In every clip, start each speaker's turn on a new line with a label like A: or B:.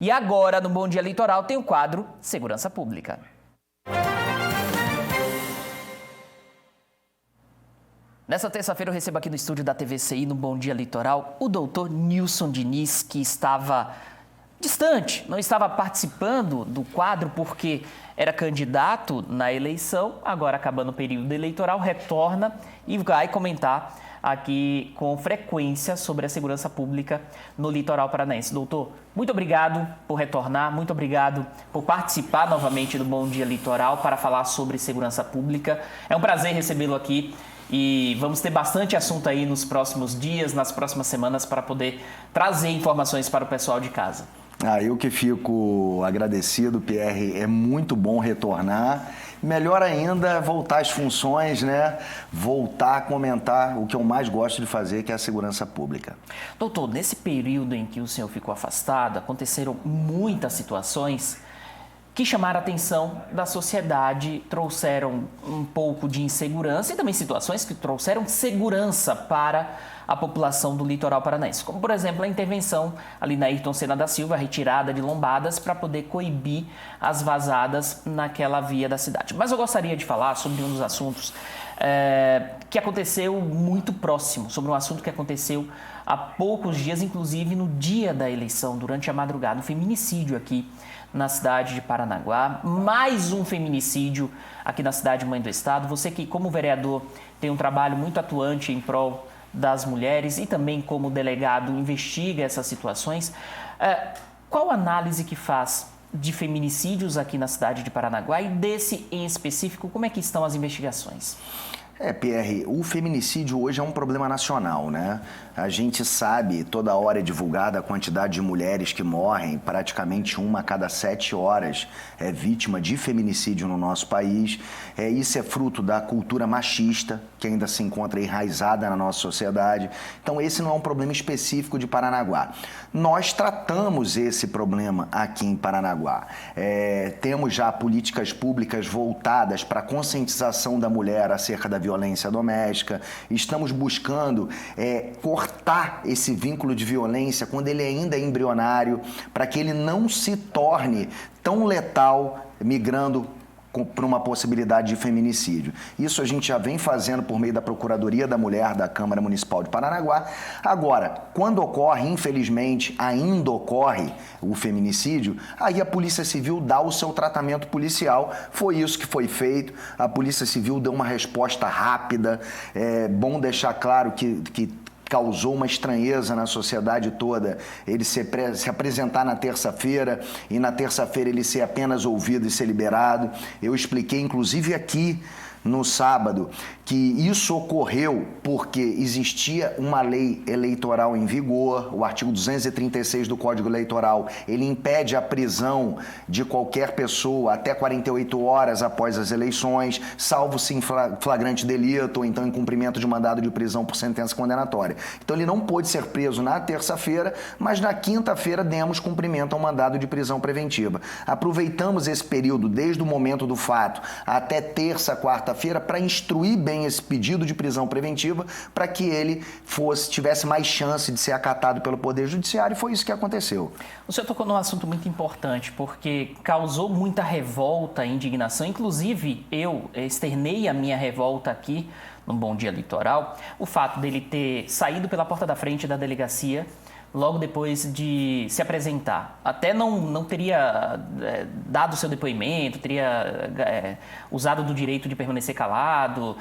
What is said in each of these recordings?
A: E agora, no Bom Dia Eleitoral, tem o quadro Segurança Pública. Nessa terça-feira eu recebo aqui no estúdio da TVCI, no Bom Dia Eleitoral, o doutor Nilson Diniz, que estava distante, não estava participando do quadro porque era candidato na eleição, agora acabando o período eleitoral, retorna e vai comentar aqui com frequência sobre a segurança pública no litoral paranaense. Doutor, muito obrigado por retornar, muito obrigado por participar novamente do Bom Dia Litoral para falar sobre segurança pública. É um prazer recebê-lo aqui e vamos ter bastante assunto aí nos próximos dias, nas próximas semanas, para poder trazer informações para o pessoal de casa.
B: Eu que fico agradecido, Pierre, é muito bom retornar. Melhor ainda, voltar às funções, né? Voltar a comentar o que eu mais gosto de fazer, que é a segurança pública.
A: Doutor, nesse período em que o senhor ficou afastado, aconteceram muitas situações que chamaram a atenção da sociedade, trouxeram um pouco de insegurança e também situações que trouxeram segurança para a população do litoral paranaense. Como, por exemplo, a intervenção ali na Ayrton Senna da Silva, a retirada de lombadas para poder coibir as vazadas naquela via da cidade. Mas eu gostaria de falar sobre um dos assuntos que aconteceu muito próximo, sobre um assunto que aconteceu há poucos dias, inclusive no dia da eleição, durante a madrugada, um feminicídio aqui na cidade de Paranaguá, mais um feminicídio aqui na cidade mãe do estado. Você que, como vereador, tem um trabalho muito atuante em prol das mulheres e também como delegado investiga essas situações. Qual a análise que faz de feminicídios aqui na cidade de Paranaguá e desse em específico, como é que estão as investigações?
B: Pierre, o feminicídio hoje é um problema nacional, né? A gente sabe, toda hora é divulgada a quantidade de mulheres que morrem, praticamente 1 a cada 7 horas é vítima de feminicídio no nosso país. Isso é fruto da cultura machista, que ainda se encontra enraizada na nossa sociedade. Então, esse não é um problema específico de Paranaguá. Nós tratamos esse problema aqui em Paranaguá. Temos já políticas públicas voltadas para a conscientização da mulher acerca da violência doméstica. Estamos buscando cortar esse vínculo de violência quando ele ainda é embrionário, para que ele não se torne tão letal, migrando para uma possibilidade de feminicídio. Isso a gente já vem fazendo por meio da Procuradoria da Mulher da Câmara Municipal de Paranaguá. Agora, quando ocorre, infelizmente, ainda ocorre o feminicídio, aí a Polícia Civil dá o seu tratamento policial. Foi isso que foi feito. A Polícia Civil deu uma resposta rápida. É bom deixar claro que causou uma estranheza na sociedade toda ele se apresentar na terça-feira e na terça-feira ele ser apenas ouvido e ser liberado. Eu expliquei, inclusive aqui no sábado, que isso ocorreu porque existia uma lei eleitoral em vigor, o artigo 236 do Código Eleitoral, ele impede a prisão de qualquer pessoa até 48 horas após as eleições, salvo-se em flagrante delito ou então em cumprimento de mandado de prisão por sentença condenatória. Então ele não pôde ser preso na terça-feira, mas na quinta-feira demos cumprimento ao mandado de prisão preventiva. Aproveitamos esse período, desde o momento do fato até terça, quarta-feira, para instruir bem esse pedido de prisão preventiva para que ele tivesse mais chance de ser acatado pelo Poder Judiciário, e foi isso que aconteceu.
A: O senhor tocou num assunto muito importante, porque causou muita revolta e indignação. Inclusive, eu externei a minha revolta aqui no Bom Dia Litoral, o fato dele ter saído pela porta da frente da delegacia logo depois de se apresentar. Até não teria dado seu depoimento, teria usado do direito de permanecer calado,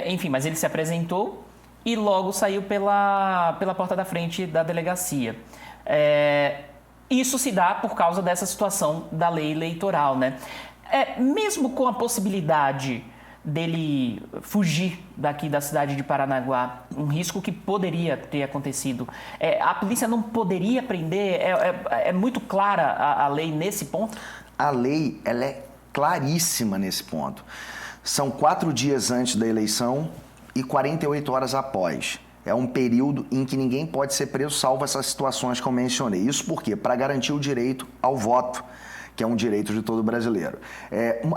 A: enfim, mas ele se apresentou e logo saiu pela porta da frente da delegacia. Isso se dá por causa dessa situação da lei eleitoral, né? Mesmo com a possibilidade dele fugir daqui da cidade de Paranaguá, um risco que poderia ter acontecido, a polícia não poderia prender? É muito clara a lei nesse ponto?
B: A lei, ela é claríssima nesse ponto. São 4 dias antes da eleição e 48 horas após. É um período em que ninguém pode ser preso, salvo essas situações que eu mencionei. Isso por quê? Para garantir o direito ao voto, que é um direito de todo brasileiro.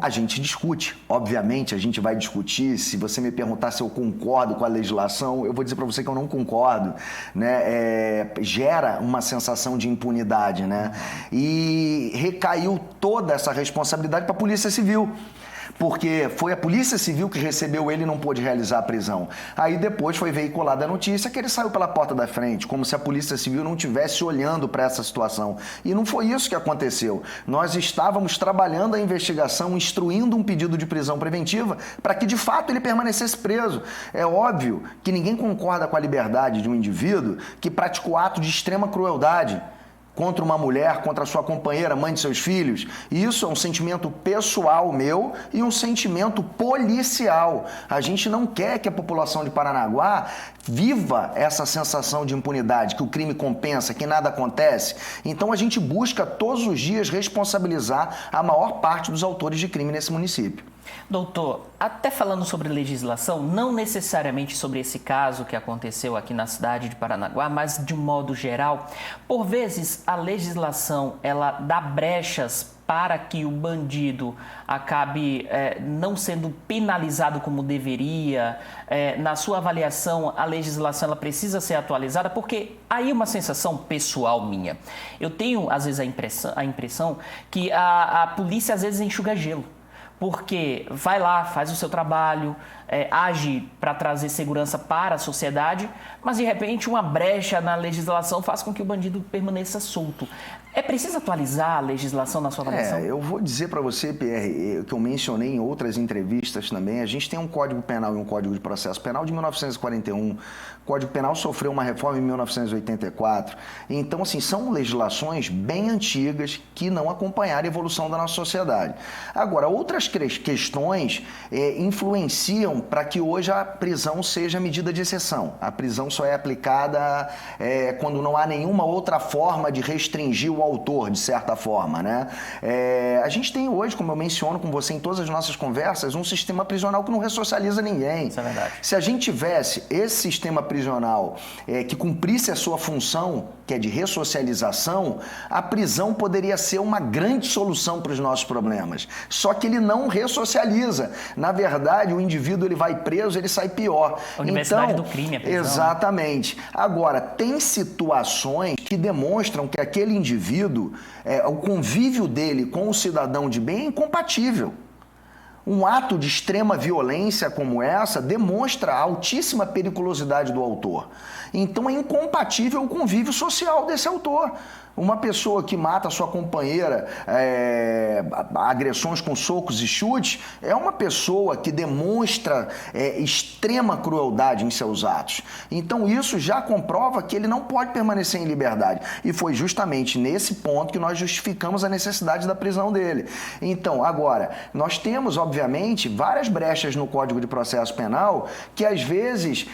B: A gente discute, obviamente, a gente vai discutir. Se você me perguntar se eu concordo com a legislação, eu vou dizer para você que eu não concordo, né? Gera uma sensação de impunidade, né? E recaiu toda essa responsabilidade para a Polícia Civil, porque foi a Polícia Civil que recebeu ele e não pôde realizar a prisão. Aí depois foi veiculada a notícia que ele saiu pela porta da frente, como se a Polícia Civil não estivesse olhando para essa situação. E não foi isso que aconteceu. Nós estávamos trabalhando a investigação, instruindo um pedido de prisão preventiva para que, de fato, ele permanecesse preso. É óbvio que ninguém concorda com a liberdade de um indivíduo que praticou ato de extrema crueldade contra uma mulher, contra a sua companheira, mãe de seus filhos. E isso é um sentimento pessoal meu e um sentimento policial. A gente não quer que a população de Paranaguá viva essa sensação de impunidade, que o crime compensa, que nada acontece. Então a gente busca todos os dias responsabilizar a maior parte dos autores de crime nesse município.
A: Doutor, até falando sobre legislação, não necessariamente sobre esse caso que aconteceu aqui na cidade de Paranaguá, mas de um modo geral, por vezes a legislação ela dá brechas para que o bandido acabe não sendo penalizado como deveria. Na sua avaliação, a legislação ela precisa ser atualizada, porque aí uma sensação pessoal minha. Eu tenho, às vezes, a impressão que a polícia, às vezes, enxuga gelo. Porque vai lá, faz o seu trabalho, age para trazer segurança para a sociedade, mas de repente uma brecha na legislação faz com que o bandido permaneça solto. É preciso atualizar a legislação na sua avaliação?
B: Eu vou dizer para você, Pierre, que eu mencionei em outras entrevistas também, a gente tem um Código Penal e um Código de Processo Penal de 1941, o Código Penal sofreu uma reforma em 1984, então, assim, são legislações bem antigas que não acompanharam a evolução da nossa sociedade. Agora, outras questões influenciam para que hoje a prisão seja medida de exceção. A prisão só é aplicada quando não há nenhuma outra forma de restringir o autor, de certa forma, né? A gente tem hoje, como eu menciono com você em todas as nossas conversas, um sistema prisional que não ressocializa ninguém.
A: Isso é verdade.
B: Se a gente tivesse esse sistema prisional que cumprisse a sua função, que é de ressocialização, a prisão poderia ser uma grande solução para os nossos problemas. Só que ele não ressocializa. Na verdade, o indivíduo ele vai preso, ele sai pior.
A: A universidade do crime, a prisão.
B: Exatamente. Agora, tem situações que demonstram que aquele indivíduo, o convívio dele com o cidadão de bem é incompatível. Um ato de extrema violência como essa demonstra a altíssima periculosidade do autor. Então é incompatível o convívio social desse autor. Uma pessoa que mata a sua companheira, agressões com socos e chutes, é uma pessoa que demonstra extrema crueldade em seus atos. Então isso já comprova que ele não pode permanecer em liberdade. E foi justamente nesse ponto que nós justificamos a necessidade da prisão dele. Então, agora, nós temos, obviamente, várias brechas no Código de Processo Penal que, às vezes,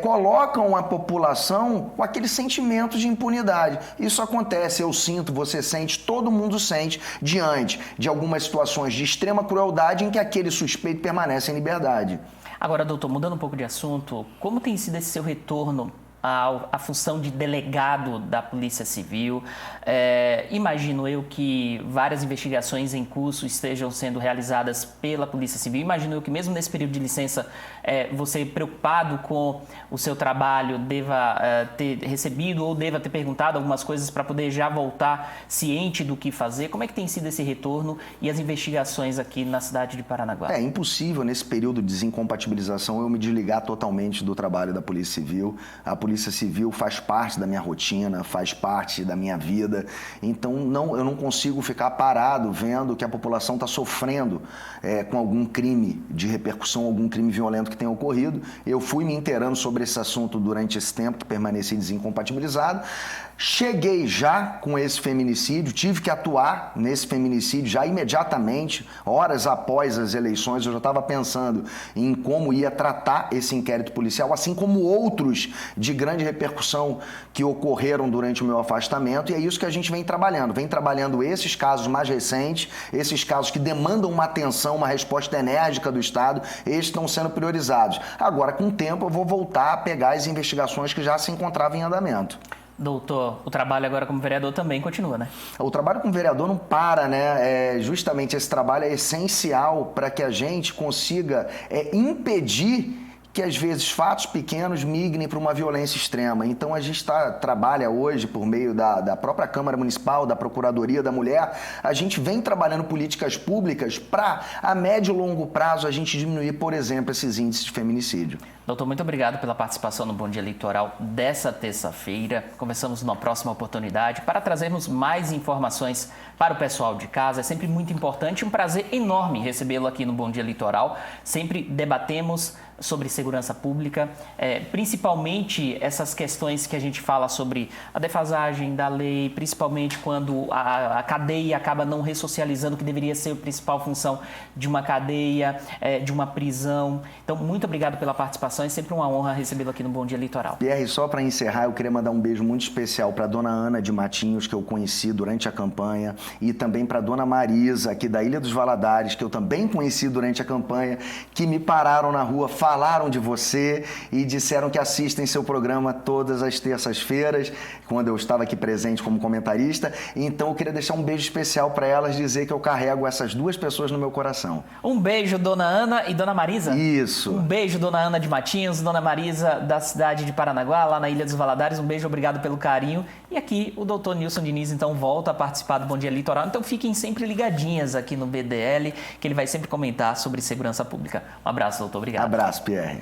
B: colocam a população com aquele sentimento de impunidade. Isso acontece. Eu sinto, você sente, todo mundo sente diante de algumas situações de extrema crueldade em que aquele suspeito permanece em liberdade.
A: Agora, doutor, mudando um pouco de assunto, como tem sido esse seu retorno à função de delegado da Polícia Civil? Imagino eu que várias investigações em curso estejam sendo realizadas pela Polícia Civil. Imagino eu que mesmo nesse período de licença, você preocupado com o seu trabalho deva ter recebido ou deva ter perguntado algumas coisas para poder já voltar ciente do que fazer. Como é que tem sido esse retorno e as investigações aqui na cidade de Paranaguá?
B: É impossível nesse período de desincompatibilização eu me desligar totalmente do trabalho da Polícia Civil. A Polícia Civil faz parte da minha rotina, faz parte da minha vida, então eu não consigo ficar parado vendo que a população está sofrendo com algum crime de repercussão, algum crime violento que tenha ocorrido. Eu fui me inteirando sobre esse assunto durante esse tempo que permaneci desincompatibilizado. Cheguei já com esse feminicídio, tive que atuar nesse feminicídio já imediatamente, horas após as eleições. Eu já estava pensando em como ia tratar esse inquérito policial, assim como outros de grande repercussão que ocorreram durante o meu afastamento, e é isso que a gente vem trabalhando esses casos mais recentes, esses casos que demandam uma atenção, uma resposta enérgica do Estado, esses estão sendo priorizados. Agora, com o tempo, eu vou voltar a pegar as investigações que já se encontravam em andamento.
A: Doutor, o trabalho agora como vereador também continua, né?
B: O trabalho com o vereador não para, né? Justamente esse trabalho é essencial para que a gente consiga impedir que às vezes fatos pequenos migrem para uma violência extrema. Então a gente trabalha hoje por meio da própria Câmara Municipal, da Procuradoria da Mulher, a gente vem trabalhando políticas públicas para a médio e longo prazo a gente diminuir, por exemplo, esses índices de feminicídio.
A: Doutor, muito obrigado pela participação no Bom Dia Eleitoral dessa terça-feira. Conversamos numa próxima oportunidade para trazermos mais informações para o pessoal de casa. É sempre muito importante, um prazer enorme recebê-lo aqui no Bom Dia Eleitoral. Sempre debatemos sobre segurança pública, principalmente essas questões que a gente fala sobre a defasagem da lei, principalmente quando a cadeia acaba não ressocializando, que deveria ser a principal função de uma cadeia, de uma prisão. Então, muito obrigado pela participação. É sempre uma honra recebê-lo aqui no Bom Dia Eleitoral.
B: Pierre, só para encerrar, eu queria mandar um beijo muito especial para a dona Ana de Matinhos, que eu conheci durante a campanha, e também para a dona Marisa, aqui da Ilha dos Valadares, que eu também conheci durante a campanha, que me pararam na rua, falaram de você e disseram que assistem seu programa todas as terças-feiras, quando eu estava aqui presente como comentarista. Então eu queria deixar um beijo especial para elas, dizer que eu carrego essas duas pessoas no meu coração.
A: Um beijo, dona Ana e dona Marisa.
B: Isso.
A: Um beijo, dona Ana de Matinhos, dona Marisa da cidade de Paranaguá, lá na Ilha dos Valadares. Um beijo, obrigado pelo carinho. E aqui o doutor Nilson Diniz, então, volta a participar do Bom Dia Eleitoral. Então fiquem sempre ligadinhas aqui no BDL, que ele vai sempre comentar sobre segurança pública. Um abraço, doutor. Obrigado.
B: Abraço, Pierre.